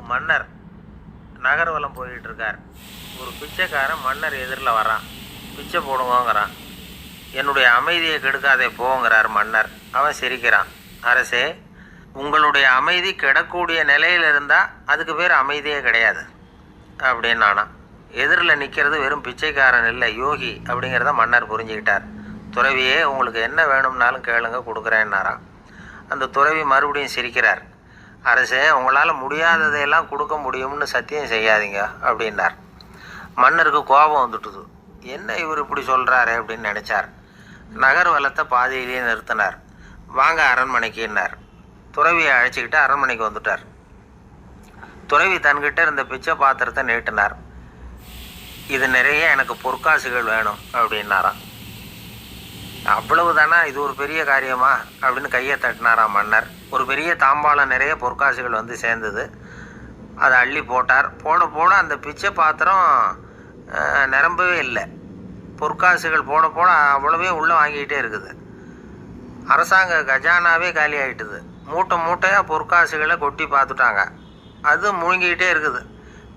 மன்னர் நகர்வலம் போயிட்டு இருக்கார். ஒரு பிச்சைக்காரன் மன்னர் எதிரில் வரான். பிச்சை போடுவோங்கிறான். என்னுடைய அமைதியை கெடுக்காதே போங்கிறார் மன்னர். அவன் சிரிக்கிறான். அரசே, உங்களுடைய அமைதி கெடக்கூடிய நிலையில் இருந்தால் அதுக்கு பேர் அமைதியே கிடையாது அப்படின்னு ஆனான். எதிரில் நிற்கிறது வெறும் பிச்சைக்காரன் இல்லை, யோகி அப்படிங்கிறத மன்னர் புரிஞ்சுக்கிட்டார். துறவியே, உங்களுக்கு என்ன வேணும்னாலும் கேளுங்க, கொடுக்குறேன்னாராம். அந்த துறவி மறுபடியும் சிரிக்கிறார். அரசே, உங்களால் முடியாததையெல்லாம் கொடுக்க முடியும்னு சத்தியம் செய்யாதீங்க அப்படின்னார். மன்னருக்கு கோபம் வந்துட்டுது. என்ன இவர் இப்படி சொல்கிறாரு அப்படின்னு நினச்சார். நகர்வலத்தை பாதியிலேயே நிறுத்தினார். வாங்க அரண்மனைக்குன்னார். துறவியை அழைச்சிக்கிட்டு அரண்மனைக்கு வந்துட்டார். துறவி தன்கிட்ட இருந்த பிச்சை பாத்திரத்தை நீட்டினார். இது நிறைய எனக்கு பொற்காசுகள் வேணும் அப்படின்னாராம். அவ்வளவு தானா, இது ஒரு பெரிய காரியமா அப்படின்னு கையை தட்டினாராம் மன்னர். ஒரு பெரிய தாம்பாளம் நிறைய பொற்காசுகள் வந்து சேர்ந்தது. அதை அள்ளி போட்டார். போட அந்த பிச்சை பாத்திரம் நிரம்பவே இல்லை. பொற்காசுகள் போட அவ்வளவே உள்ளே வாங்கிக்கிட்டே இருக்குது. அரசாங்க கஜானாவே காலி ஆகிட்டுது. மூட்டையாக பொற்காசுகளை கொட்டி பார்த்துட்டாங்க. அது முழுங்கிக்கிட்டே இருக்குது.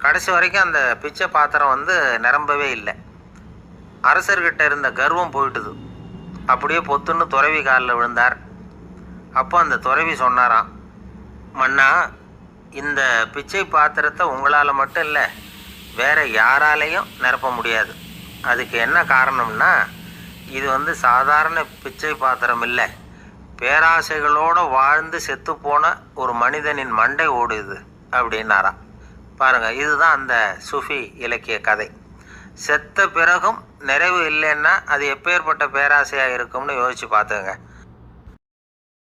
கடைசி வரைக்கும் அந்த பிச்சை பாத்திரம் வந்து நிரம்பவே இல்லை. அரசர்கிட்ட இருந்த கர்வம் போயிட்டுது. அப்படியே பொத்துன்னு துறவி காலில் விழுந்தார். அப்போ அந்த துறவி சொன்னாராம், மன்னா, இந்த பிச்சை பாத்திரத்தை உங்களால் மட்டும் இல்லை, வேற யாராலையும் நிரப்ப முடியாது. அதுக்கு என்ன காரணம்னா, இது வந்து சாதாரண பிச்சை பாத்திரம் இல்லை, பேராசைகளோடு வாழ்ந்து செத்துப்போன ஒரு மனிதனின் மண்டை ஓடுது அப்படின்னாராம். பாருங்கள், இதுதான் அந்த சுஃபி இலக்கிய கதை. செத்த பிறகும் நிறைவு இல்லைன்னா அது எப்பேற்பட்ட பேராசையாக இருக்கும்னு யோசித்து பார்த்துங்க.